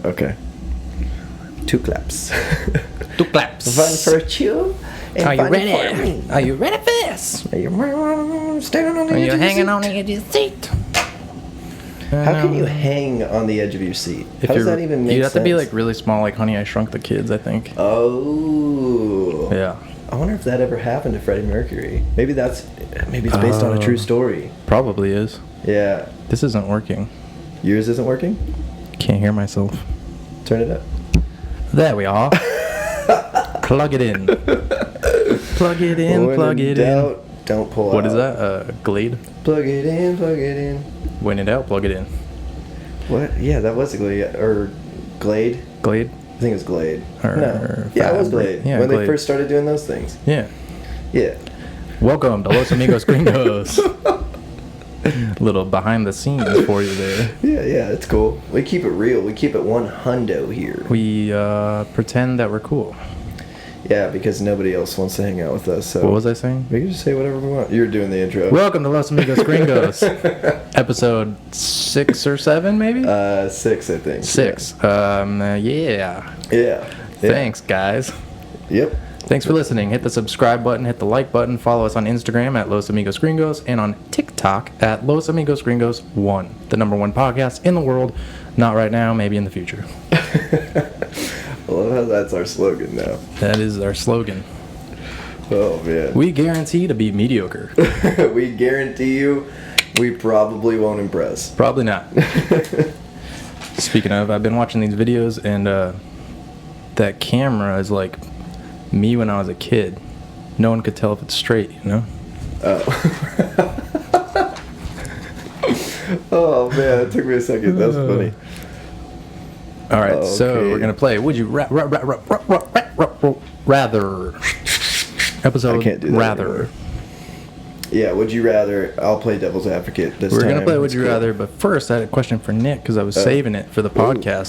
Okay. 2 claps. 2 claps. One for you. And Are you one ready? For me. Are you ready for this? Are you standing on the Are edge you of your hanging seat? on the edge of your seat? How can you hang on the edge of your seat? If How does that even make sense? You'd have to be like really small, like Honey, I Shrunk the Kids, I think. Oh. Yeah. I wonder if that ever happened to Freddie Mercury. Maybe it's based on a true story. Probably is. Yeah. This isn't working. Yours isn't working? Can't hear myself. Turn it up. There we are. Plug it in. Plug it in, When plug in it doubt, in. Don't pull What out. is that? Glade? Plug it in, plug it in. When in doubt, plug it in. What? Yeah, that was a Glade. Or Glade? Glade? I think it was Glade. Or No. Yeah, it was Glade. Yeah, when Glade. they first started doing those things. Yeah. Yeah. Welcome to Los Amigos Gringos. Little behind the scenes for you there. Yeah, it's cool. We keep it real. We keep it 100 here. We pretend that we're cool. Yeah, because nobody else wants to hang out with us. So What was I saying? we can just say whatever we want. You're doing the intro. Welcome to Los Amigos Gringos. Episode 6 or 7, maybe? 6, I think. 6. Yeah. Yeah. Thanks, guys. Yep. Thanks for listening. Hit the subscribe button, hit the like button, follow us on Instagram at Los Amigos Gringos, and on TikTok at Los Amigos Gringos 1, the #1 podcast in the world. Not right now, maybe in the future. I love how that's our slogan now. That is our slogan. Oh, man. We guarantee to be mediocre. We guarantee you we probably won't impress. Probably not. Speaking of, I've been watching these videos, and that camera is like me when I was a kid. No one could tell if it's straight, you know? Oh. Oh, man. It took me a second. That was funny. All right, so Okay. we're going to play Would You Rather. Episode I can't do that Rather. anymore. Yeah, would you rather? I'll play devil's advocate this We're time. going to play Would It's You cool. Rather, but first I had a question for Nick because I was saving it for the podcast,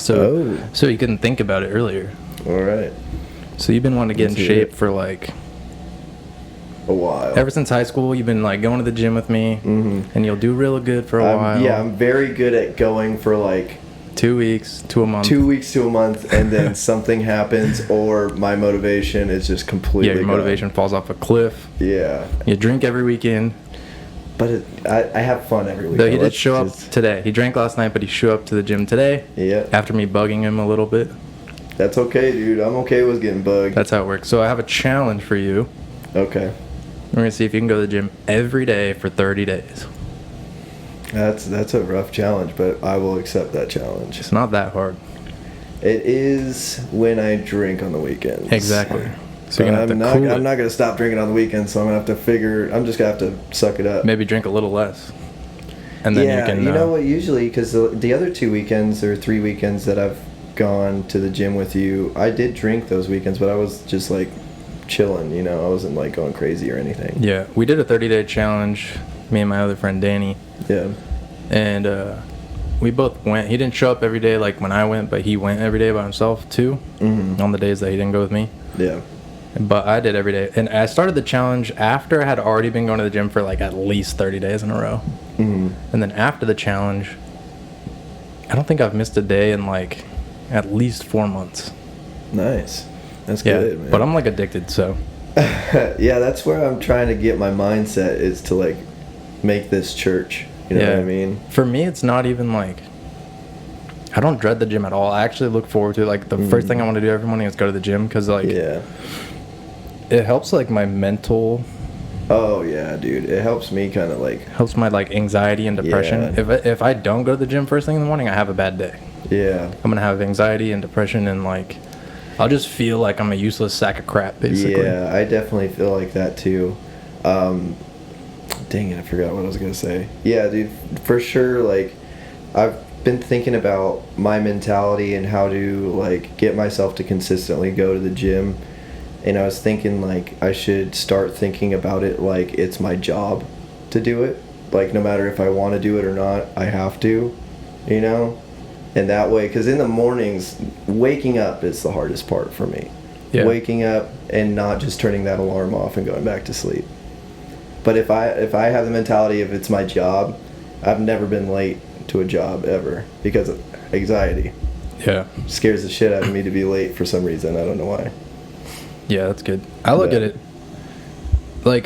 so he couldn't think about it earlier. All right. So you've been wanting to get Let's in hear shape it. for like A while. ever since high school. You've been like going to the gym with me, and you'll do real good for a while. Yeah, I'm very good at going for like 2 weeks to a month. 2 weeks to a month, and then something happens, or my motivation is just completely Yeah, your gone. motivation falls off a cliff. Yeah, You drink every weekend. but I have fun every week. Though he did show up today. He drank last night, but he showed up to the gym today. Yeah, After me bugging him a little bit. that's okay, dude. I'm okay with getting bugged. That's how it works. So I have a challenge for you. Okay. We're gonna see if you can go to the gym every day for 30 days. That's a rough challenge, but I will accept that challenge. It's not that hard. It is when I drink on the weekends. Exactly. So But you're gonna have to cool I'm it. not gonna stop drinking on the weekends, so I'm just gonna have to suck it up. Maybe drink a little less. And then yeah, you can. you know what? Usually, because the other 2 weekends or 3 weekends that I've gone to the gym with you, I did drink those weekends, but I was just like chilling. You know, I wasn't like going crazy or anything. Yeah, we did a 30-day challenge. Me and my other friend Danny. Yeah. And we both went. He didn't show up every day like when I went, but he went every day by himself too. Mm-hmm. On the days that he didn't go with me. Yeah. But I did every day. And I started the challenge after I had already been going to the gym for like at least 30 days in a row. Mm-hmm. And then after the challenge, I don't think I've missed a day in like at least 4 months. Nice. That's Yeah, good, man. but I'm like addicted, so. Yeah, that's where I'm trying to get my mindset is to like make this church. You know what I mean? For me, it's not even like, I don't dread the gym at all. I actually look forward to it. Like the first thing I want to do every morning is go to the gym because like Yeah. it helps like my mental, Oh yeah, dude. It helps me kind of like. helps my like anxiety and depression. Yeah. If I don't go to the gym first thing in the morning, I have a bad day. Yeah. I'm gonna have anxiety and depression and like I'll just feel like I'm a useless sack of crap basically. Yeah, I definitely feel like that too. Dang it, I forgot what I was gonna say. Yeah, dude, for sure. Like, I've been thinking about my mentality and how to like get myself to consistently go to the gym, and I was thinking like I should start thinking about it like it's my job to do it. Like, no matter if I want to do it or not, I have to, you know. And that way, because in the mornings, waking up is the hardest part for me. Yeah. Waking up and not just turning that alarm off and going back to sleep. But if I have the mentality of it's my job, I've never been late to a job ever because of anxiety. Yeah. Scares the shit out of me to be late for some reason. I don't know why. Yeah, that's good. I look at it like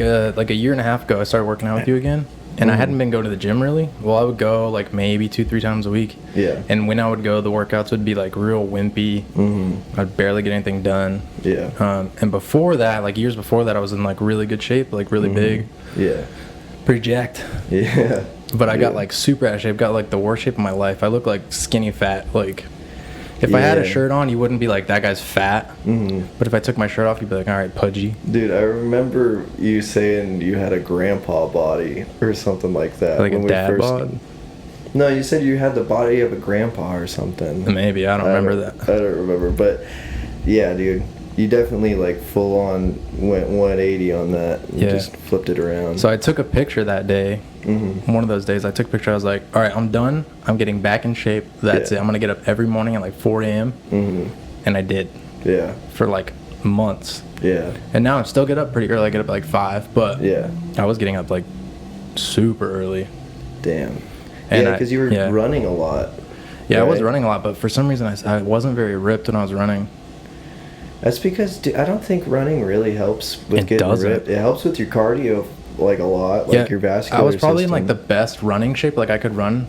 a year and a half ago. I started working out with you again, and I hadn't been going to the gym really. Well, I would go like maybe 2-3 times a week. Yeah. And when I would go, the workouts would be like real wimpy. I'd barely get anything done. Yeah. And before that, like years before that, I was in like really good shape, like really big. Yeah. Pretty jacked. Yeah. But I got like super out of shape. Got like the worst shape of my life. I look like skinny fat. Like if I had a shirt on, you wouldn't be like, that guy's fat. But if I took my shirt off, you'd be like, all right, pudgy. Dude, I remember you saying you had a grandpa body or something like that. Like a dad bod? No, you said you had the body of a grandpa or something. Maybe. I don't remember that. I don't remember. But yeah, dude, you definitely like full on went 180 on that. And just flipped it around. So I took a picture that day. One of those days I took a picture. I was like, all right, I'm done. I'm getting back in shape. That's it. I'm going to get up every morning at like 4 a.m. And I did. Yeah. For like months. Yeah. And now I still get up pretty early. I get up at like 5. But yeah, I was getting up like super early. Damn. And yeah, because you were running a lot. Yeah, right? I was running a lot. But for some reason I wasn't very ripped when I was running. That's because, dude, I don't think running really helps with getting ripped. It helps with your cardio like a lot, like your vascular I was probably system. in like the best running shape. Like I could run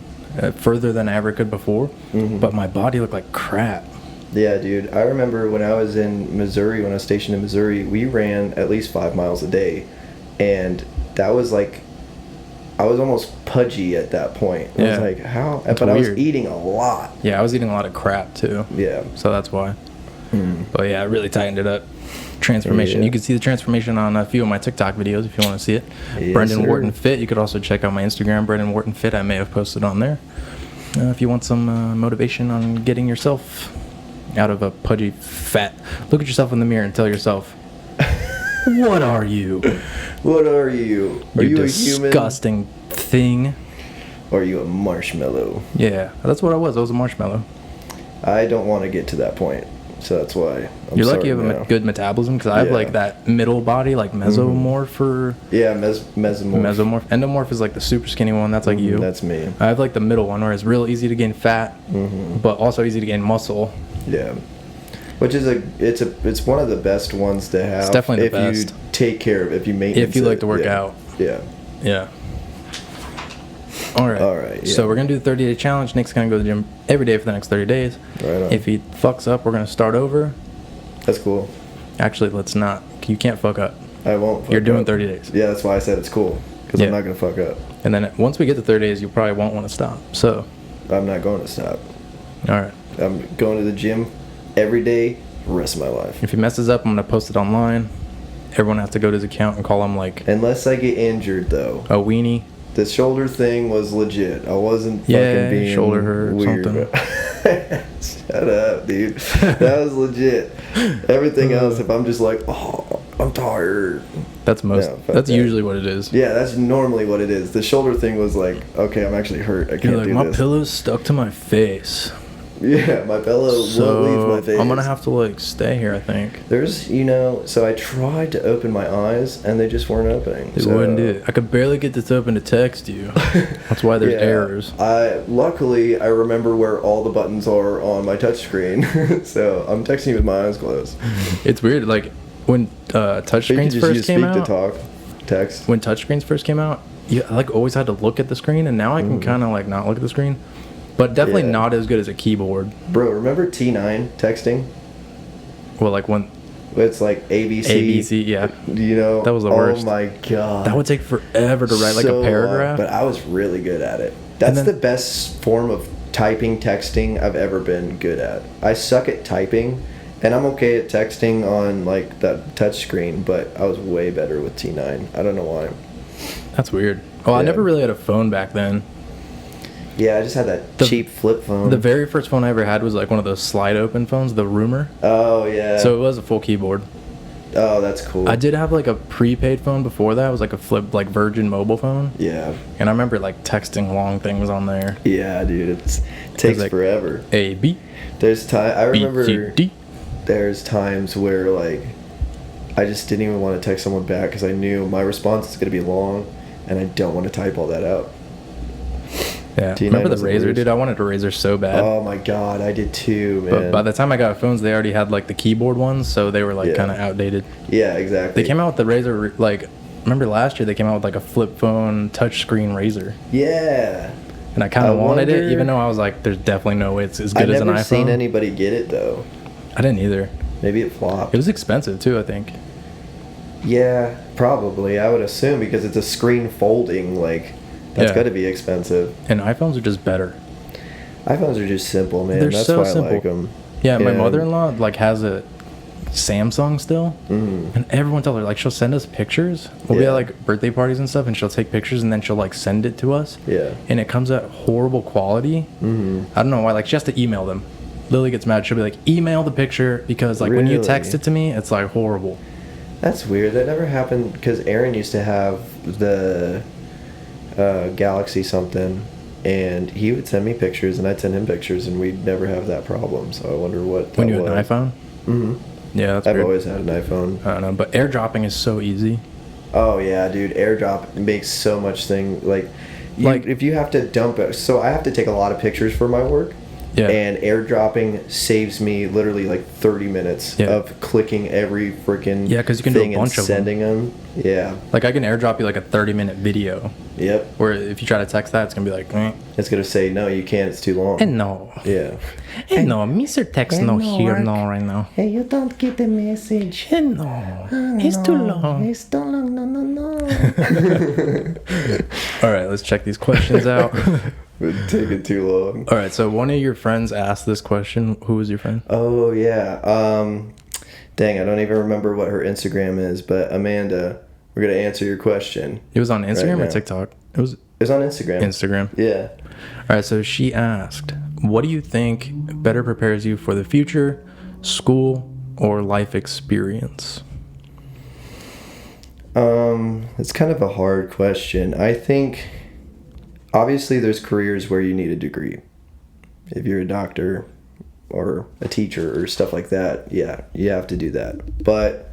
further than I ever could before, but my body looked like crap. Yeah, dude. I remember when I was in Missouri, when I was stationed in Missouri, we ran at least 5 miles a day, and that was like, I was almost pudgy at that point. I was like, how? But I was eating a lot. Yeah, I was eating a lot of crap too. Yeah. So that's why. But yeah, I really tightened it up. Transformation. You can see the transformation on a few of my TikTok videos if you want to see it. Yes, Brendan Wharton Fit. You could also check out my Instagram, Brendan Wharton Fit. I may have posted on there. If you want some motivation on getting yourself out of a pudgy fat, look at yourself in the mirror and tell yourself, what are you? What are you? Are you a human? Disgusting thing. Or are you a marshmallow? Yeah, that's what I was. I was a marshmallow. I don't want to get to that point. So that's why you're lucky you have a good metabolism, because I have like that middle body, like mesomorph or mesomorph. Endomorph is like the super skinny one. That's like you. That's me. I have like the middle one where it's real easy to gain fat, but also easy to gain muscle. Yeah, which is it's one of the best ones to have. It's definitely the best. If you take care of, if you maintain. If you like to work out. Yeah. Yeah. All right. So we're going to do the 30-day challenge. Nick's going to go to the gym every day for the next 30 days. Right on. If he fucks up, we're going to start over. That's cool. Actually, let's not. You can't fuck up. I won't fuck You're doing up. 30 days. Yeah, that's why I said it's cool. Because I'm not going to fuck up. And then once we get to 30 days, you probably won't want to stop. So. I'm not going to stop. All right. I'm going to the gym every day the rest of my life. If he messes up, I'm going to post it online. Everyone has to go to his account and call him like. Unless I get injured, though. A weenie. The shoulder thing was legit. I wasn't fucking being shoulder hurt weird. Shut up, dude. That was legit. Everything else, if I'm just like, oh, I'm tired. That's usually what it is. Yeah, that's normally what it is. The shoulder thing was like, okay, I'm actually hurt. I can't do this. My pillow's stuck to my face. Yeah, my pillow won't leave my face. I'm gonna have to like stay here, I think. There's, so I tried to open my eyes and they just weren't opening. They wouldn't do it. I could barely get this open to text you. That's why there's errors. Luckily I remember where all the buttons are on my touchscreen, so I'm texting you with my eyes closed. It's weird, like when touchscreens first came out. To talk, text. When touchscreens first came out, I like always had to look at the screen, and now I can kind of like not look at the screen. But definitely not as good as a keyboard. Bro, remember T9 texting? Well, like when... It's like ABC. ABC, yeah. That was the worst. Oh my god. That would take forever to write like a paragraph. But I was really good at it. That's the best form of typing, texting I've ever been good at. I suck at typing, and I'm okay at texting on like that touch screen, but I was way better with T9. I don't know why. That's weird. Well, I never really had a phone back then. Yeah, I just had that cheap flip phone. The very first phone I ever had was like one of those slide open phones, the Rumor. Oh, yeah. So it was a full keyboard. Oh, that's cool. I did have like a prepaid phone before that. It was like a flip, like Virgin mobile phone. Yeah. And I remember like texting long things on there. Yeah, dude. It takes like forever. A, B. I remember B, C, D. There's times where like I just didn't even want to text someone back because I knew my response is going to be long and I don't want to type all that out. Yeah. T9 Remember the was the Razor, worst. dude? I wanted a Razor so bad. Oh my god, I did too, man. But by the time I got phones, they already had like the keyboard ones, so they were like Yeah. kind of outdated. Yeah, exactly. They came out with the Razor, like, remember last year they came out with like a flip phone touchscreen Razor. Yeah. And I kind of wanted it, wonder- even though I was like, there's definitely no way it's as good as an iPhone. I've never seen anybody get it though. I didn't either. Maybe it flopped. It was expensive too, I think. Yeah, probably. I would assume because it's a screen folding, like that's Yeah. got to be expensive. And iPhones are just better. iPhones are just simple, man. They're That's so why simple. I like them. Yeah, my mother-in-law like has a Samsung still, Mm. and everyone tells her like she'll send us pictures. We'll be Yeah. at like birthday parties and stuff, and she'll take pictures and then she'll like send it to us. Yeah. And it comes at horrible quality. Mm-hmm. I don't know why. Like she has to email them. Lily gets mad. She'll be like, email the picture because like when you Really? text it to me, it's like horrible. That's weird. That never happened because Aaron used to have the Galaxy something, and he would send me pictures, and I'd send him pictures, and we'd never have that problem. So I wonder what. When you had an iPhone. Mm-hmm. Yeah, that's I've weird. always had an iPhone. I don't know, but airdropping is so easy. Oh yeah, dude, AirDrop makes so much like if you have to dump it. So I have to take a lot of pictures for my work. Yeah. And airdropping saves me literally like 30 minutes Yeah. of clicking every freaking 'cause you can do a thing and bunch of them. sending them. Yeah. Like I can airdrop you like a 30-minute video, Yep. where if you try to text that, it's gonna be like, It's gonna say no, you can't. It's too long. no. Yeah. No, Mr. Text no here, no right now. Hey, you don't get the message. No, it's too long. It's too long. No. All right, let's check these questions out. Would take it too long. All right, so one of your friends asked this question. Who was your friend? Oh yeah. Dang, I don't even remember what her Instagram is, but Amanda, we're gonna answer your question. It was on Instagram now. or TikTok? It was It's on Instagram. Instagram. Yeah. All right, so she asked, what do you think better prepares you for the future, school, or life experience? It's kind of a hard question. I think obviously there's careers where you need a degree. If you're a doctor or a teacher or stuff like that, yeah, you have to do that. But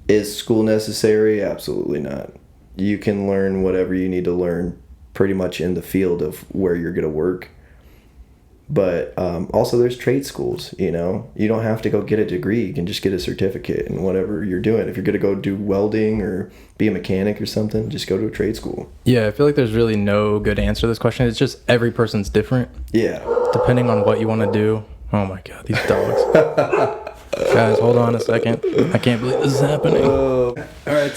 is school necessary? Absolutely not. You can learn whatever you need to learn pretty much in the field of where you're going to work. But also there's trade schools, you know. You don't have to go get a degree. You can just get a certificate in whatever you're doing. If you're going to go do welding or be a mechanic or something, just go to a trade school. Yeah, I feel like there's really no good answer to this question. It's just every person's different. Yeah. Depending on what you want to do. Oh my god, these dogs. Guys, hold on a second. I can't believe this is happening. All right,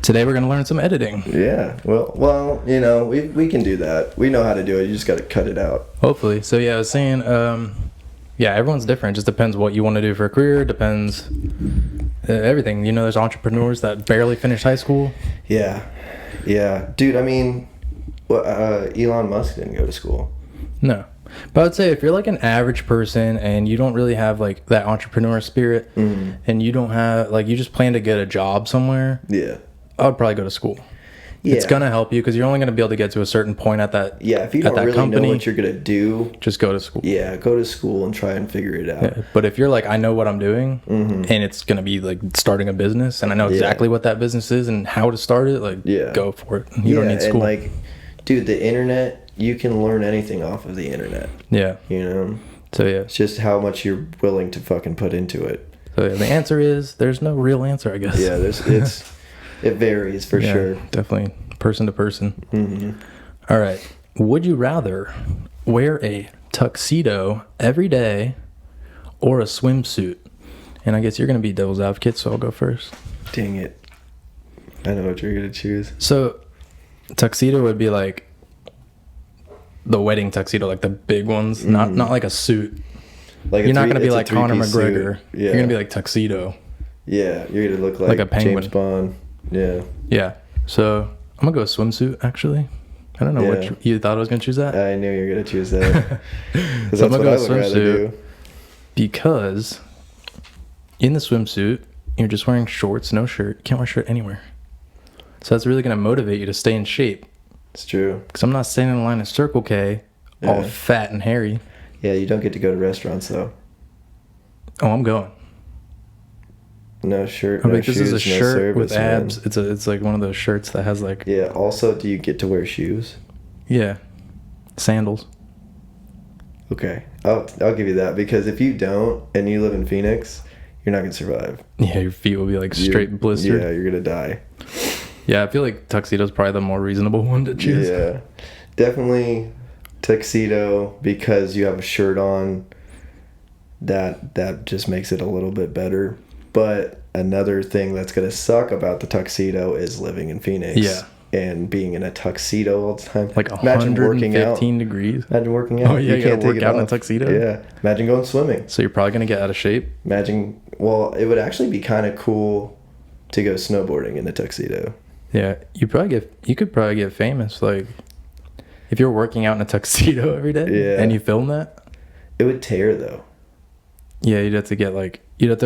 Today we're going to learn some editing. Yeah. Well, you know, we can do that. We know how to do it. You just got to cut it out. Hopefully. So yeah, I was saying, yeah, everyone's different. It just depends what you want to do for a career. Depends everything. You know, there's entrepreneurs that barely finished high school. Yeah. Yeah. Dude, I mean, Elon Musk didn't go to school. No. But I would say if you're like an average person and you don't really have like that entrepreneur spirit and you don't have like you just plan to get a job somewhere, Yeah. I would probably go to school. Yeah. It's gonna help you because you're only gonna be able to get to a certain point at that. Yeah, if you don't really know what you're gonna do, just go to school. Yeah, go to school and try and figure it out. Yeah. But if you're like, I know what I'm doing, and it's gonna be like starting a business, and I know exactly what that business is and how to start it, like, go for it. You don't need school. And like, dude, the internet, you can learn anything off of the internet. Yeah. You know. So yeah, it's just how much you're willing to fucking put into it. So yeah, the answer is there's no real answer, I guess. Yeah, it varies for sure. Definitely person to person. Mm-hmm. All right. Would you rather wear a tuxedo every day or a swimsuit? And I guess you're going to be devil's advocate, so I'll go first. Dang it. I know what you're going to choose. So tuxedo would be like the wedding tuxedo, like the big ones, not like a suit. Like you're not going to be like Conor McGregor. Yeah. You're going to be like tuxedo. Yeah, you're going to look like a penguin. James Bond. Yeah. Yeah. So I'm going to go swimsuit, actually. I don't know what you thought I was going to choose that. I knew you were going to choose that. Because So that's what I would rather do. Because in the swimsuit, you're just wearing shorts, no shirt. You can't wear a shirt anywhere. So that's really going to motivate you to stay in shape. It's true. Because I'm not standing in line at Circle K all fat and hairy. Yeah, you don't get to go to restaurants, though. Oh, I'm going. No shirt. I'm No like, this shoes, is a no shirt with service, abs. man. It's like one of those shirts that has like Yeah. Also, do you get to wear shoes? yeah, sandals. Okay, I'll give you that, because if you don't and you live in Phoenix, you're not gonna survive. Yeah, your feet will be like straight blistered. Yeah, you're gonna die. Yeah, I feel like tuxedo's probably the more reasonable one to choose. Yeah, definitely tuxedo, because you have a shirt on. That just makes it a little bit better. But another thing that's gonna suck about the tuxedo is living in Phoenix. Yeah. And being in a tuxedo all the time. Like Imagine working out. 115 degrees. Imagine working out. Oh yeah, you can't gotta work take it out in a off. tuxedo. Yeah. Imagine going swimming. So you're probably gonna get out of shape. Well, it would actually be kind of cool to go snowboarding in a tuxedo. Yeah, you could probably get famous. Like if you're working out in a tuxedo every day. Yeah. And you film that. It would tear though. Yeah, you'd have to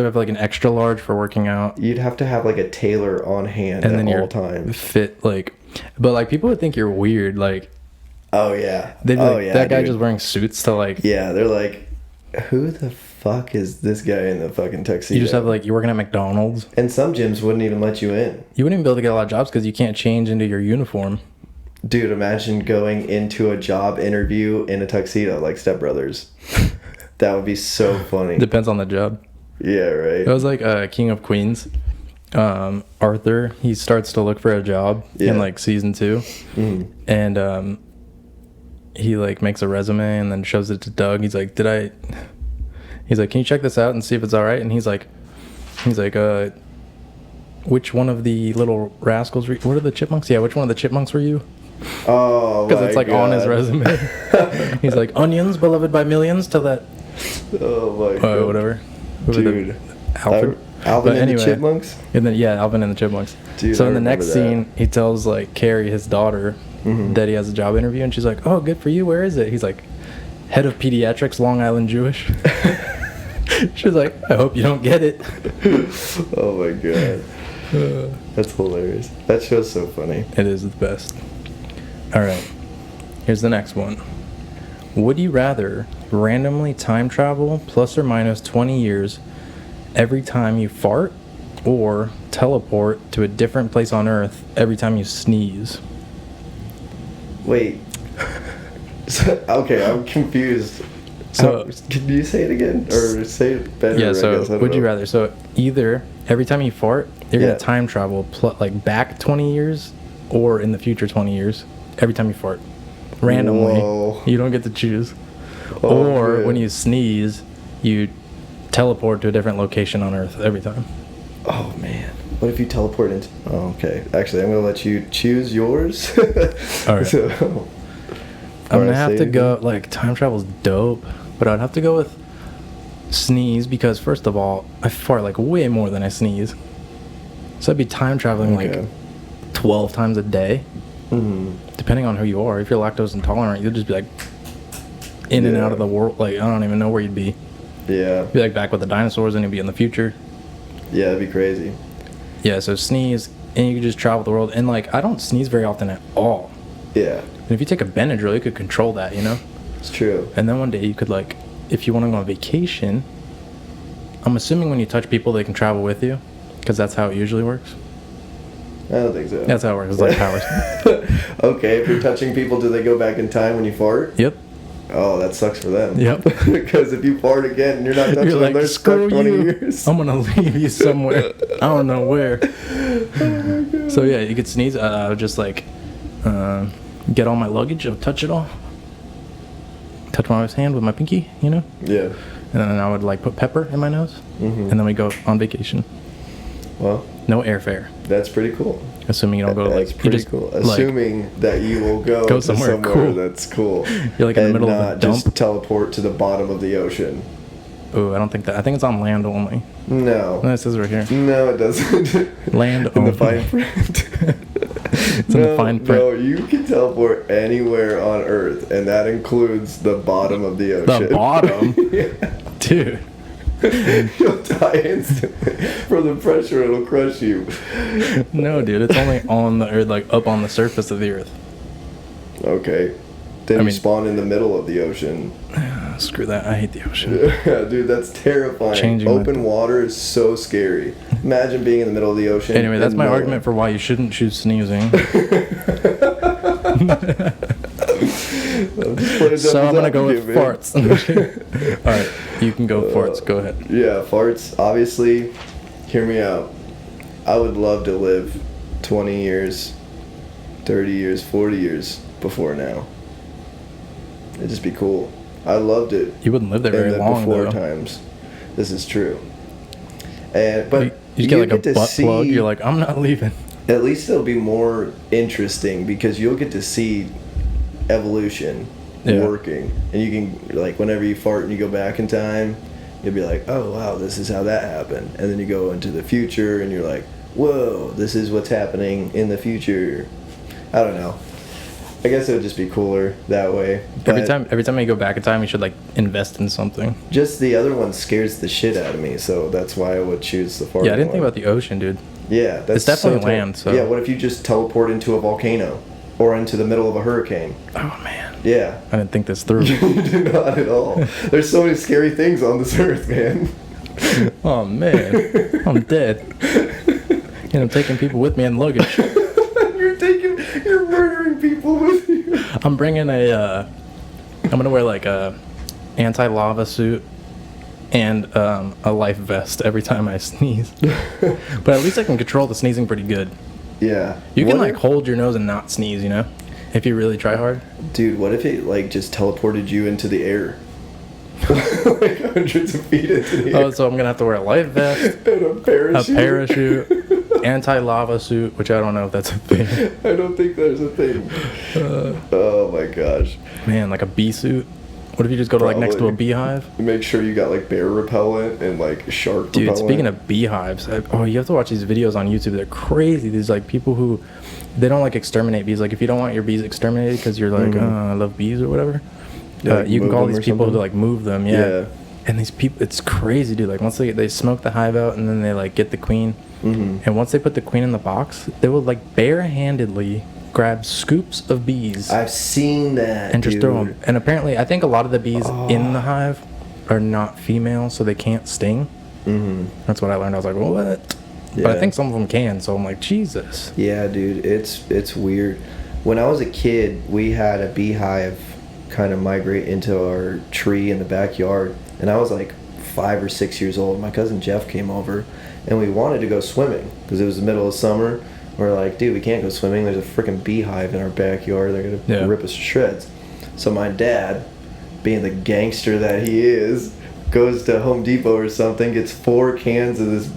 have like an extra large for working out. You'd have to have like a tailor on hand And then at you're all times. fit but like people would think you're weird. Like Oh yeah. they'd be like, yeah, that guy dude. just wearing suits to like. Yeah, they're like, who the fuck is this guy in the fucking tuxedo? You just have like you're working at McDonald's. And some gyms wouldn't even let you in. You wouldn't even be able to get a lot of jobs because you can't change into your uniform. Dude, imagine going into a job interview in a tuxedo like Step Brothers. That would be so funny. Depends on the job. Yeah, right. It was like King of Queens. Arthur, he starts to look for a job in like season 2. Mm. And he like makes a resume and then shows it to Doug. He's like, can you check this out and see if it's all right? And he's like, which one of the little rascals what are the chipmunks? Yeah, which one of the chipmunks were you? Oh, because it's like on his resume. He's like, onions beloved by millions till that. Oh my god. Whatever. Dude. Alfred. Alvin But and anyway, the Chipmunks? And then Alvin and the Chipmunks. Dude, so I in the remember next that. scene, he tells like Carrie, his daughter, that he has a job interview, and she's like, "Oh, good for you. Where is it?" He's like, "Head of pediatrics, Long Island Jewish." She's like, "I hope you don't get it." Oh my god. That's hilarious. That show's so funny. It is the best. All right. Here's the next one. Would you rather randomly time travel plus or minus 20 years every time you fart, or teleport to a different place on Earth every time you sneeze? Wait. Okay, I'm confused. So, can you say it again? Or say it better? yeah, I so guess. I don't would you know. rather? So either every time you fart, you're Yeah. going to time travel like back 20 years, or in the future 20 years every time you fart. Randomly. Whoa. You don't get to choose. Oh, or man. when you sneeze, you teleport to a different location on Earth every time. Oh man. What if you teleport into... Oh, okay. Actually, I'm going to let you choose yours. All right. So, I'm going to Alright, have say to it go, again. like, time travel's dope, but I'd have to go with sneeze because, first of all, I fart, like, way more than I sneeze. So I'd be time traveling, Okay. like, 12 times a day. Mhm. Depending on who you are. If you're lactose intolerant, you'll just be, like, in and Yeah. out of the world. Like, I don't even know where you'd be. Yeah. You'd be, like, back with the dinosaurs and you'd be in the future. Yeah, that'd be crazy. Yeah, so sneeze, and you could just travel the world. And, like, I don't sneeze very often at all. Yeah. And if you take a Benadryl, you could control that, you know? It's true. And then one day you could, like, if you want to go on vacation, I'm assuming when you touch people, they can travel with you, because that's how it usually works. I don't think so. That's how it works. It's like powers. Okay, if you're touching people, do they go back in time when you fart? Yep. Oh, that sucks for them. Yep. Because if you fart again and you're not touching You're them, like, they're screw stuck 20 you. years. I'm going to leave you somewhere. I don't know where. So, yeah, you could sneeze. I would just, like, get all my luggage. I'll touch it all. Touch my wife's hand with my pinky, you know? Yeah. And then I would, like, put pepper in my nose. Mhm. And then we go on vacation. Well, No airfare. that's pretty cool. Assuming you don't go to, like, That's you pretty just, cool. like, Assuming that you will go, Go to somewhere cool. that's cool. You're, like, in the and middle of a not just dump. teleport to the bottom of the ocean. Oh, I don't think that. I think it's on land only. No. No, it says right here. No, it doesn't. Land in only. the fine print. It's in the fine print. No, you can teleport anywhere on Earth, and that includes the bottom of the ocean. The bottom? Yeah. Dude. You'll die instantly. From the pressure, it'll crush you. No, dude. It's only on the earth, like up on the surface of the earth. Okay. Then I you mean- spawn in the middle of the ocean. Screw that. I hate the ocean. Yeah, dude, that's terrifying. Changing my- Open water is so scary. Imagine being in the middle of the ocean. Anyway, that's my argument for why you shouldn't choose sneezing. So I'm gonna go with farts. All right, you can go farts. Go ahead. Yeah, farts. Obviously, hear me out. I would love to live 20 years, 30 years, 40 years before now. It'd just be cool. I loved it. You wouldn't live there very long, before though. times. This is true. But you get like a butt plug. You're like, I'm not leaving. At least it'll be more interesting because you'll get to see evolution working, and you can, like, whenever you fart and you go back in time, you'll be like, oh wow, this is how that happened, and then you go into the future and you're like, whoa, this is what's happening in the future. I don't know. I guess it would just be cooler that way. Every time you go back in time, you should like invest in something. Just the other one scares the shit out of me, so that's why I would choose the farting. Yeah, I didn't think about the ocean, dude. Yeah, that's it's definitely land. So yeah, what if you just teleport into a volcano or into the middle of a hurricane? Oh man. Yeah. I didn't think this through. You did not at all. There's so many scary things on this earth, man. Oh man, I'm dead. And I'm taking people with me in luggage. You're murdering people with you. I'm bringing I'm gonna wear like a anti-lava suit and a life vest every time I sneeze. But at least I can control the sneezing pretty good. Yeah. You can like hold your nose and not sneeze, you know, if you really try hard. Dude, what if it like just teleported you into the air? Like hundreds of feet into the air. Oh, so I'm gonna have to wear a life vest and a parachute. Anti-lava suit, which I don't know if that's a thing. I don't think there's a thing. Oh my gosh. Man, like a bee suit. What if you just go to like next to a beehive? Make sure you got like bear repellent and like shark repellent. Dude, speaking of beehives, you have to watch these videos on YouTube. They're crazy. These like people who, they don't like exterminate bees. Like if you don't want your bees exterminated because you're like, I love bees or whatever, like you can call these people to like move them. Yeah. And these people, it's crazy, dude. Like once they smoke the hive out and then they like get the queen. And once they put the queen in the box, they will like barehandedly grab scoops of bees. I've seen that, and just throw them. And apparently, I think a lot of the bees in the hive are not female, so they can't sting. That's what I learned. I was like, well, what? Yeah. But I think some of them can. So I'm like, Jesus. Yeah, dude, it's weird. When I was a kid, we had a beehive kind of migrate into our tree in the backyard, and I was like 5 or 6 years old. My cousin Jeff came over. And we wanted to go swimming because it was the middle of summer. We're like, dude, we can't go swimming. There's a freaking beehive in our backyard. They're going to rip us to shreds. So my dad, being the gangster that he is, goes to Home Depot or something, gets 4 cans of this,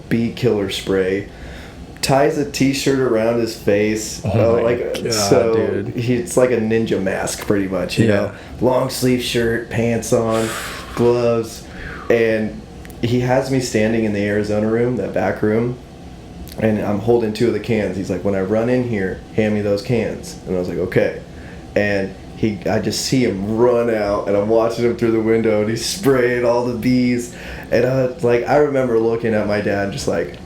bee killer spray, ties a t-shirt around his face. Oh my God, dude. It's like a ninja mask pretty much, you know. Long sleeve shirt, pants on, gloves, and he has me standing in the Arizona room, that back room, and I'm holding 2 of the cans. He's like, when I run in here, hand me those cans. And I was like, okay. And I just see him run out, and I'm watching him through the window, and he's spraying all the bees. And I remember looking at my dad just like,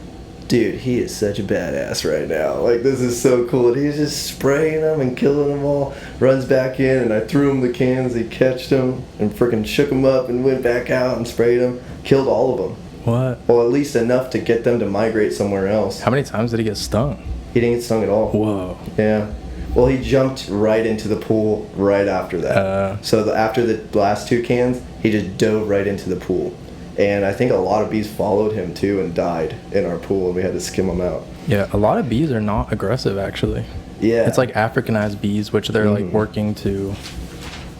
dude, he is such a badass right now. Like, this is so cool. And he's just spraying them and killing them all. Runs back in, and I threw him the cans. He catched them and freaking shook them up and went back out and sprayed them. Killed all of them. What? Well, at least enough to get them to migrate somewhere else. How many times did he get stung? He didn't get stung at all. Whoa. Yeah. Well, he jumped right into the pool right after that. So after the last 2 cans, he just dove right into the pool. And I think a lot of bees followed him too and died in our pool, and we had to skim them out. Yeah, a lot of bees are not aggressive, actually. Yeah. It's like Africanized bees, which they're like working to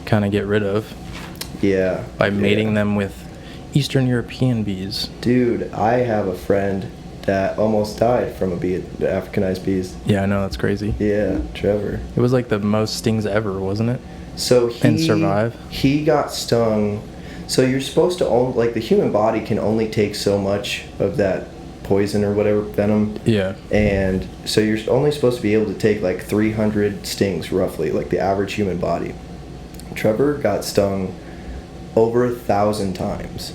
kind of get rid of. Yeah. By mating them with Eastern European bees. Dude, I have a friend that almost died from the Africanized bees. Yeah, I know, that's crazy. Yeah, Trevor. It was like the most stings ever, wasn't it? So and survive. He got stung. So you're supposed to the human body can only take so much of that poison or whatever, venom. Yeah. And so you're only supposed to be able to take like 300 stings roughly, like the average human body. Trevor got stung over 1,000 times.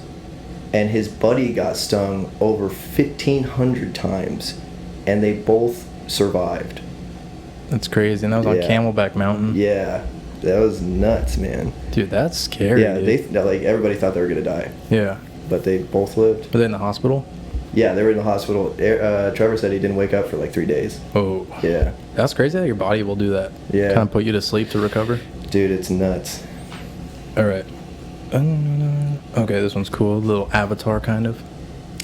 And his buddy got stung over 1,500 times. And they both survived. That's crazy. And that was on Camelback Mountain. Yeah. That was nuts, man. Dude, that's scary. Yeah, everybody thought they were gonna die. Yeah. But they both lived. Were they in the hospital? Yeah, they were in the hospital. Trevor said he didn't wake up for like 3 days. Oh. Yeah. That's crazy that your body will do that. Yeah. Kind of put you to sleep to recover. Dude, it's nuts. All right. Okay, this one's cool. Little Avatar kind of.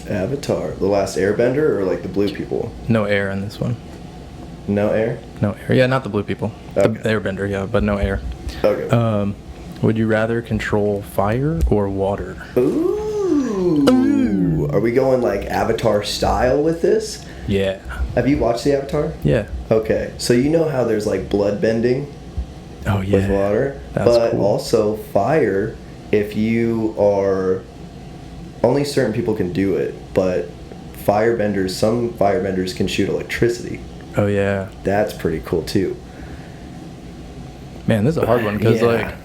Avatar. The Last Airbender or like the blue people? No air in this one. No air? No air. Yeah, not the blue people. Okay. The airbender, yeah, but no air. Okay. Would you rather control fire or water? Ooh. Are we going like Avatar style with this? Yeah. Have you watched the Avatar? Yeah. Okay. So you know how there's like blood bending Oh, yeah. with water? That's but cool. also fire, if you are... Only certain people can do it, but some firebenders can shoot electricity. Oh, yeah. That's pretty cool too. Man, this is a hard one because, Yeah. like,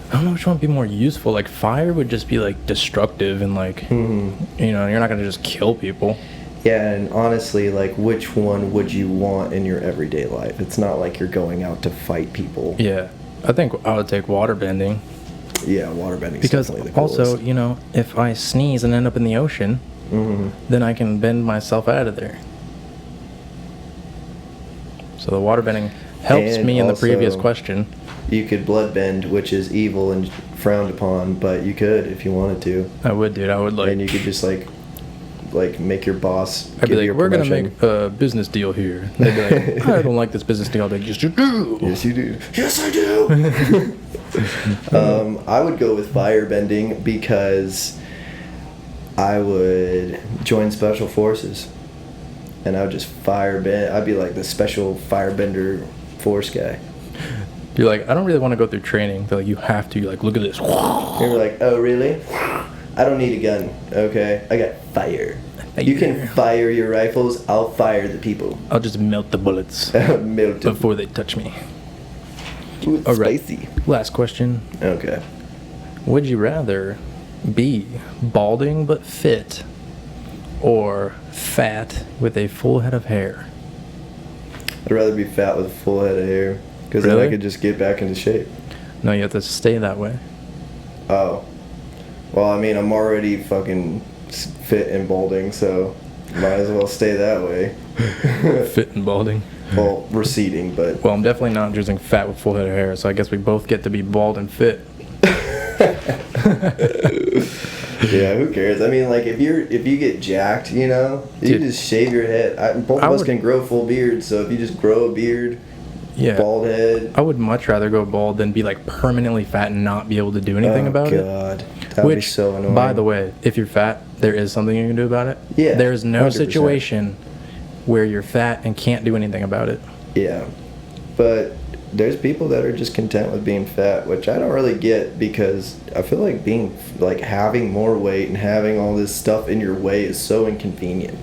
I don't know which one would be more useful. Like, fire would just be, like, destructive and, like, you know, you're not going to just kill people. Yeah, and honestly, like, which one would you want in your everyday life? It's not like you're going out to fight people. Yeah. I think I would take water bending. Yeah, waterbending Because definitely the coolest. also, you know, if I sneeze and end up in the ocean, then I can bend myself out of there. So the waterbending helps And me in the also, previous question. You could bloodbend, which is evil and frowned upon, but you could if you wanted to. I would, dude. I would, like... And you could just like make your boss I'd be give like, you a we're going to promotion. make a business deal here. They'd be like, I don't like this business deal. I'd be like, yes, you do. Yes, you do. Yes, I do. I would go with firebending because I would join special forces, and I would just firebend. I'd be like the special firebender force guy. You're like, I don't really want to go through training. They're like, you have to. You're like, look at this. You're like, oh really? I don't need a gun. Okay, I got fire. You can fire your rifles. I'll fire the people. I'll just melt the bullets Melt them. before they touch me. Ooh, it's All right. spicy. Last question. Okay. Would you rather be balding but fit or fat with a full head of hair? I'd rather be fat with a full head of hair because then I Really? could just get back into shape. No, you have to stay that way. Oh. Well, I mean, I'm already fucking fit and balding, so might as well stay that way. Fit and balding. Well, receding, but... Well, I'm definitely not choosing fat with full head of hair, so I guess we both get to be bald and fit. Yeah, who cares? I mean, like, if you get jacked, you know, you Dude, just shave your head. Both of us can grow full beards, so if you just grow a beard, Yeah. bald head... I would much rather go bald than be like permanently fat and not be able to do anything about it. Oh, God. That would be so annoying. By the way, if you're fat, there is something you can do about it. Yeah, There is no 100%. situation where you're fat and can't do anything about it. Yeah. But there's people that are just content with being fat, which I don't really get because I feel like having more weight and having all this stuff in your way is so inconvenient.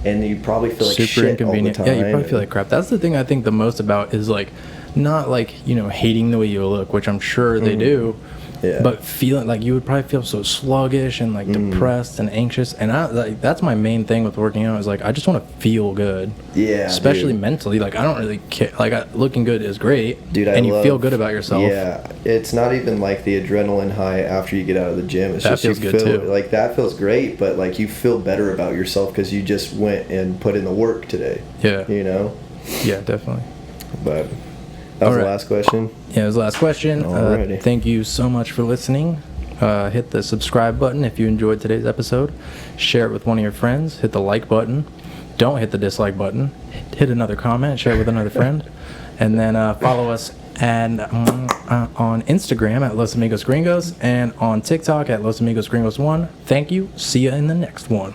And you probably feel like Super shit inconvenient. all the time. Yeah, you probably feel like crap. That's the thing I think the most about is like not like, you know, hating the way you look, which I'm sure they do. Yeah. But feeling like you would probably feel so sluggish and like depressed and anxious, and that's my main thing with working out is like I just want to feel good. Yeah, especially dude. mentally. Like I don't really care. Like looking good is great, Dude, and you feel good about yourself. Yeah, it's not even like the adrenaline high after you get out of the gym. It's That just feels you good, feel too. like that feels great, but like you feel better about yourself because you just went and put in the work today. Yeah. You know. Yeah, definitely. But that was All the right. last question. Yeah, it was the last question. Alrighty. Thank you so much for listening. Hit the subscribe button if you enjoyed today's episode. Share it with one of your friends. Hit the like button. Don't hit the dislike button. Hit another comment. Share it with another friend. And then follow us on Instagram at Los Amigos Gringos and on TikTok at Los Amigos Gringos 1. Thank you. See you in the next one.